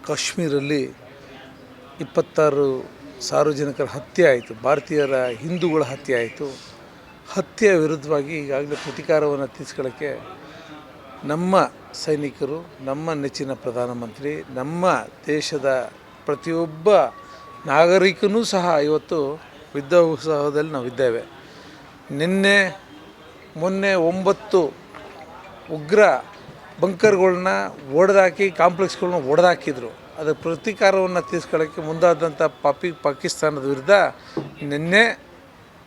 ಕಾಶ್ಮೀರಲ್ಲಿ 26 ಸಾರ್ವಜನಿಕರ ಹತ್ಯೆ ಆಯಿತು. ಭಾರತೀಯರ ಹಿಂದೂಗಳ ಹತ್ಯೆ ಆಯಿತು. ಹತ್ಯೆಯ ವಿರುದ್ಧವಾಗಿ ಈಗಾಗಲೇ ಪ್ರತಿಕಾರವನ್ನು ತೀರಿಸ್ಕೊಳ್ಳೋಕ್ಕೆ ನಮ್ಮ ಸೈನಿಕರು, ನಮ್ಮ ನೆಚ್ಚಿನ ಪ್ರಧಾನಮಂತ್ರಿ, ನಮ್ಮ ದೇಶದ ಪ್ರತಿಯೊಬ್ಬ ನಾಗರಿಕನೂ ಸಹ ಇವತ್ತು ಯುದ್ಧೋತ್ಸವದಲ್ಲಿ ನಾವಿದ್ದೇವೆ. ಮೊನ್ನೆ 9 ಉಗ್ರ ಬಂಕರ್ಗಳನ್ನ ಒಡೆದಾಕಿ, ಕಾಂಪ್ಲೆಕ್ಸ್ಗಳನ್ನ ಒಡೆದಾಕಿದ್ರು. ಅದರ ಪ್ರತೀಕಾರವನ್ನು ತೀರಿಸ್ಕೊಳ್ಳೋಕ್ಕೆ ಮುಂದಾದಂಥ ಪಾಕಿಸ್ತಾನದ ವಿರುದ್ಧ ನಿನ್ನೆ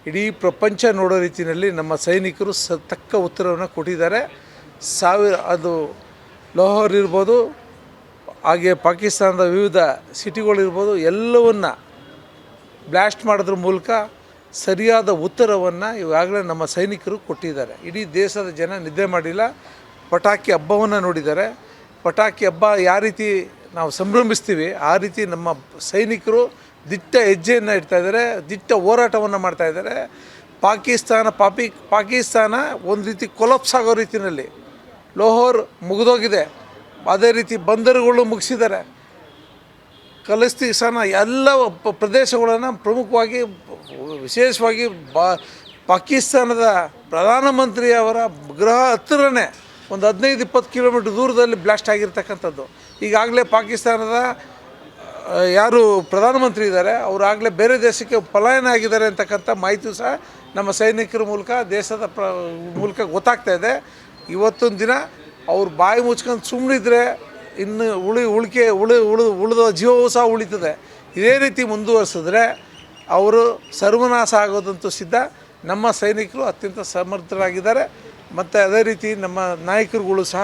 ಇಡೀ ಪ್ರಪಂಚ ನೋಡೋ ರೀತಿಯಲ್ಲಿ ನಮ್ಮ ಸೈನಿಕರು ತಕ್ಕ ಉತ್ತರವನ್ನು ಕೊಟ್ಟಿದ್ದಾರೆ. ಅದು ಲಾಹೋರ್ ಇರ್ಬೋದು, ಹಾಗೆ ಪಾಕಿಸ್ತಾನದ ವಿವಿಧ ಸಿಟಿಗಳಿರ್ಬೋದು, ಎಲ್ಲವನ್ನು ಬ್ಲಾಸ್ಟ್ ಮಾಡೋದ್ರ ಮೂಲಕ ಸರಿಯಾದ ಉತ್ತರವನ್ನು ಈಗಾಗಲೇ ನಮ್ಮ ಸೈನಿಕರು ಕೊಟ್ಟಿದ್ದಾರೆ. ಇಡೀ ದೇಶದ ಜನ ನಿದ್ದೆ ಮಾಡಿಲ್ಲ, ಪಟಾಕಿ ಹಬ್ಬವನ್ನು ನೋಡಿದ್ದಾರೆ. ಪಟಾಕಿ ಹಬ್ಬ ಯಾವ ರೀತಿ ನಾವು ಸಂಭ್ರಮಿಸ್ತೀವಿ, ಆ ರೀತಿ ನಮ್ಮ ಸೈನಿಕರು ದಿಟ್ಟ ಹೆಜ್ಜೆಯನ್ನು ಇಡ್ತಾಯಿದ್ದಾರೆ, ದಿಟ್ಟ ಹೋರಾಟವನ್ನು ಮಾಡ್ತಾಯಿದ್ದಾರೆ. ಪಾಕಿಸ್ತಾನ ಒಂದು ರೀತಿ ಕೊಲಾಪ್ಸ್ ಆಗೋ ರೀತಿಯಲ್ಲಿ ಲಾಹೋರ್ ಮುಗಿದೋಗಿದೆ. ಅದೇ ರೀತಿ ಬಂದರುಗಳು ಮುಗಿಸಿದ್ದಾರೆ. ಖಲಿಸ್ತಾನ ಎಲ್ಲ ಪ್ರದೇಶಗಳನ್ನು ಪ್ರಮುಖವಾಗಿ ವಿಶೇಷವಾಗಿ ಪಾಕಿಸ್ತಾನದ ಪ್ರಧಾನಮಂತ್ರಿಯವರ ಗೃಹ ಹತ್ತಿರನೇ ಒಂದು 15-20 ಕಿಲೋಮೀಟ್ರ್ ದೂರದಲ್ಲಿ ಬ್ಲಾಸ್ಟ್ ಆಗಿರ್ತಕ್ಕಂಥದ್ದು. ಈಗಾಗಲೇ ಪಾಕಿಸ್ತಾನದ ಯಾರು ಪ್ರಧಾನಮಂತ್ರಿ ಇದ್ದಾರೆ ಅವರಾಗಲೇ ಬೇರೆ ದೇಶಕ್ಕೆ ಪಲಾಯನ ಆಗಿದ್ದಾರೆ ಅಂತಕ್ಕಂಥ ಮಾಹಿತಿ ಸಹ ನಮ್ಮ ಸೈನಿಕರ ಮೂಲಕ, ದೇಶದ ಮೂಲಕ ಗೊತ್ತಾಗ್ತಾ ಇದೆ. ಇವತ್ತೊಂದು ದಿನ ಅವ್ರು ಬಾಯಿ ಮುಚ್ಕೊಂಡು ಸುಮ್ಮನಿದ್ರೆ ಇನ್ನು ಉಳಿದ ಜೀವವೂ ಸಹ ಉಳಿತದೆ. ಇದೇ ರೀತಿ ಮುಂದುವರಿಸಿದ್ರೆ ಅವರು ಸರ್ವನಾಶ ಆಗೋದಂತೂ ಸಿದ್ಧ. ನಮ್ಮ ಸೈನಿಕರು ಅತ್ಯಂತ ಸಮರ್ಥರಾಗಿದ್ದಾರೆ. ಮತ್ತು ಅದೇ ರೀತಿ ನಮ್ಮ ನಾಯಕರುಗಳು ಸಹ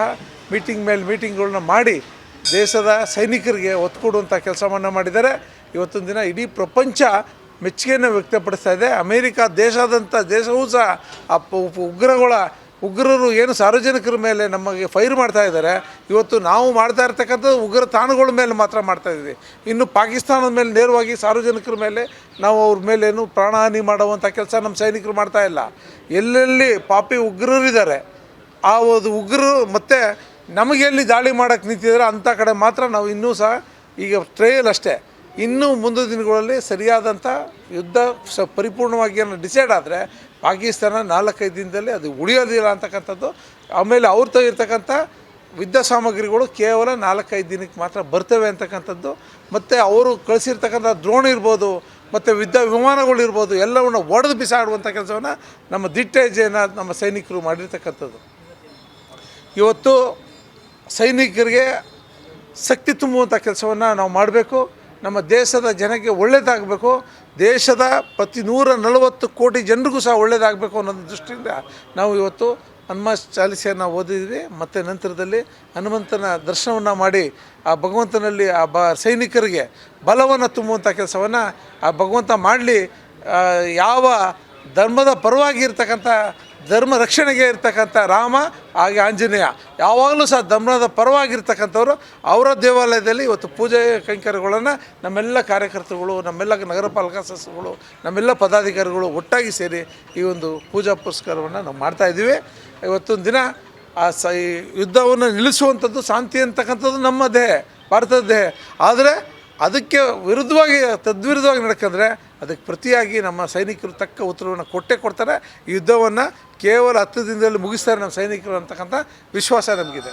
ಮೀಟಿಂಗ್ ಮೇಲೆ ಮೀಟಿಂಗ್ಗಳನ್ನ ಮಾಡಿ ದೇಶದ ಸೈನಿಕರಿಗೆ ಒತ್ತು ಕೊಡುವಂಥ ಕೆಲಸವನ್ನು ಮಾಡಿದ್ದಾರೆ. ಇವತ್ತೊಂದು ದಿನ ಇಡೀ ಪ್ರಪಂಚ ಮೆಚ್ಚುಗೆಯನ್ನು ವ್ಯಕ್ತಪಡಿಸ್ತಾ ಇದೆ. ಅಮೇರಿಕಾ ದೇಶವೂ ಸಹ ಆ ಉಗ್ರರು ಏನು ಸಾರ್ವಜನಿಕರ ಮೇಲೆ ನಮಗೆ ಫೈರ್ ಮಾಡ್ತಾ ಇದ್ದಾರೆ. ಇವತ್ತು ನಾವು ಮಾಡ್ತಾ ಇರ್ತಕ್ಕಂಥದ್ದು ಉಗ್ರ ತಾಣಗಳ ಮೇಲೆ ಮಾತ್ರ ಮಾಡ್ತಾಯಿದ್ವಿ. ಇನ್ನು ಪಾಕಿಸ್ತಾನದ ಮೇಲೆ ನೇರವಾಗಿ ಸಾರ್ವಜನಿಕರ ಮೇಲೆ ನಾವು ಅವ್ರ ಮೇಲೇನು ಪ್ರಾಣಹಾನಿ ಮಾಡುವಂಥ ಕೆಲಸ ನಮ್ಮ ಸೈನಿಕರು ಮಾಡ್ತಾ ಇಲ್ಲ. ಎಲ್ಲೆಲ್ಲಿ ಉಗ್ರರಿದ್ದಾರೆ ಆ ಒಂದು ಉಗ್ರರು ಮತ್ತು ನಮಗೆಲ್ಲಿ ದಾಳಿ ಮಾಡೋಕ್ಕೆ ನಿಂತಿದ್ದಾರೆ ಅಂಥ ಕಡೆ ಮಾತ್ರ ನಾವು ಇನ್ನೂ ಸಹ ಈಗ ಟ್ರಯಲ್ ಅಷ್ಟೇ. ಇನ್ನೂ ಮುಂದಿನ ದಿನಗಳಲ್ಲಿ ಸರಿಯಾದಂಥ ಯುದ್ಧ ಪರಿಪೂರ್ಣವಾಗಿ ಡಿಸೈಡ್ ಆದರೆ ಪಾಕಿಸ್ತಾನ 4-5 ದಿನದಲ್ಲಿ ಅದು ಉಳಿಯೋದಿಲ್ಲ ಅಂತಕ್ಕಂಥದ್ದು. ಆಮೇಲೆ ಅವ್ರು ತೆಗಿರ್ತಕ್ಕಂಥ ಯುದ್ಧ ಸಾಮಗ್ರಿಗಳು ಕೇವಲ 4-5 ದಿನಕ್ಕೆ ಮಾತ್ರ ಬರ್ತವೆ ಅಂತಕ್ಕಂಥದ್ದು. ಮತ್ತು ಅವರು ಕಳಿಸಿರ್ತಕ್ಕಂಥ ಡ್ರೋನ್ ಇರ್ಬೋದು, ಮತ್ತು ಯುದ್ಧ ವಿಮಾನಗಳಿರ್ಬೋದು, ಎಲ್ಲವನ್ನು ಒಡೆದು ಬಿಸಾಡುವಂಥ ಕೆಲಸವನ್ನು ನಮ್ಮ ದಿಟ್ಟ ಹೆಜ್ಜೆಯನ್ನು ನಮ್ಮ ಸೈನಿಕರು ಮಾಡಿರ್ತಕ್ಕಂಥದ್ದು. ಇವತ್ತು ಸೈನಿಕರಿಗೆ ಶಕ್ತಿ ತುಂಬುವಂಥ ಕೆಲಸವನ್ನು ನಾವು ಮಾಡಬೇಕು. ನಮ್ಮ ದೇಶದ ಜನಕ್ಕೆ ಒಳ್ಳೆಯದಾಗಬೇಕು. ದೇಶದ ಪ್ರತಿ 140 ಕೋಟಿ ಜನರಿಗೂ ಸಹ ಒಳ್ಳೆಯದಾಗಬೇಕು ಅನ್ನೋದು ದೃಷ್ಟಿಯಿಂದ ನಾವು ಇವತ್ತು ಹನುಮ ಚಾಲಿಸೆಯನ್ನು ಓದಿದ್ವಿ. ಮತ್ತು ನಂತರದಲ್ಲಿ ಹನುಮಂತನ ದರ್ಶನವನ್ನು ಮಾಡಿ ಆ ಭಗವಂತನಲ್ಲಿ ಸೈನಿಕರಿಗೆ ಬಲವನ್ನು ತುಂಬುವಂಥ ಕೆಲಸವನ್ನು ಆ ಭಗವಂತ ಮಾಡಲಿ. ಯಾವ ಧರ್ಮದ ಪರವಾಗಿ ಇರ್ತಕ್ಕಂಥ, ಧರ್ಮ ರಕ್ಷಣೆಗೆ ಇರ್ತಕ್ಕಂಥ ರಾಮ ಹಾಗೆ ಆಂಜನೇಯ ಯಾವಾಗಲೂ ಸಹ ಧರ್ಮದ ಪರವಾಗಿರ್ತಕ್ಕಂಥವ್ರು ಅವರ ದೇವಾಲಯದಲ್ಲಿ ಇವತ್ತು ಪೂಜೆ ಕೈಂಕರ್ಯಗಳನ್ನು ನಮ್ಮೆಲ್ಲ ಕಾರ್ಯಕರ್ತರುಗಳು, ನಮ್ಮೆಲ್ಲ ನಗರ ಪಾಲಿಕಾ ಸದಸ್ಯರುಗಳು, ನಮ್ಮೆಲ್ಲ ಪದಾಧಿಕಾರಿಗಳು ಒಟ್ಟಾಗಿ ಸೇರಿ ಈ ಒಂದು ಪೂಜಾ ಪುರಸ್ಕಾರವನ್ನು ನಾವು ಮಾಡ್ತಾಯಿದ್ದೀವಿ. ಇವತ್ತೊಂದು ದಿನ ಈ ಯುದ್ಧವನ್ನು ನಿಲ್ಲಿಸುವಂಥದ್ದು, ಶಾಂತಿ ಅಂತಕ್ಕಂಥದ್ದು ನಮ್ಮ ದೇಹ, ಭಾರತದ ದೇಹ. ಆದರೆ ಅದಕ್ಕೆ ತದ್ವಿರುದ್ಧವಾಗಿ ನಡ್ಕೊಂಡ್ರೆ ಅದಕ್ಕೆ ಪ್ರತಿಯಾಗಿ ನಮ್ಮ ಸೈನಿಕರು ತಕ್ಕ ಉತ್ತರವನ್ನು ಕೊಡ್ತಾರೆ. ಈ ಯುದ್ಧವನ್ನು ಕೇವಲ 10 ದಿನದಲ್ಲಿ ಮುಗಿಸ್ತಾರೆ ನಮ್ಮ ಸೈನಿಕರು ಅಂತಕ್ಕಂಥ ವಿಶ್ವಾಸ ನಮಗಿದೆ.